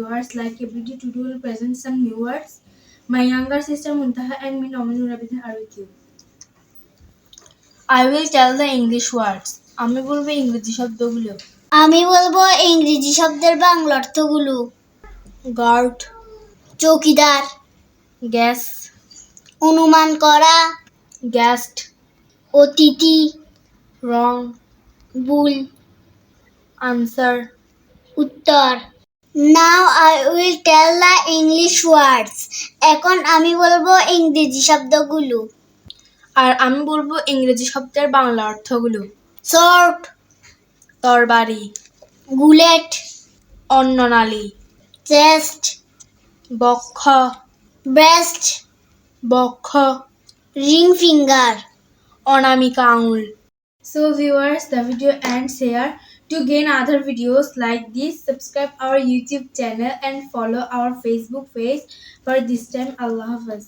viewers, like everyday today will present some new words. My younger sister Muntaha and me Nominul Abidin are with you. I will tell the English words. আমি বলবো ইংরেজি শব্দগুলো। আমি বলবো ইংরেজি শব্দের বাংলা অর্থগুলো। গার্ড, চৌকিদার, গ্যাস, অনুমান করা, গেস্ট, অতিথি, রং, ভুল, আনসার, উত্তর। Now I will tell the English words. এখন আমি বলবো ইংরেজি শব্দগুলো। আর আমি বলবো ইংরেজি শব্দের বাংলা অর্থগুলো। শর্ট, তরবারি, বুলেট, অন্ননালী, চেস্ট, বক্ষ, ব্রেস্ট, বক্ষ, রিং ফিঙ্গার, অনামিকা আঙুল। So viewers, the video ends here. To gain other videos like this, subscribe our YouTube channel and follow our Facebook page. For this time, Allah Hafiz.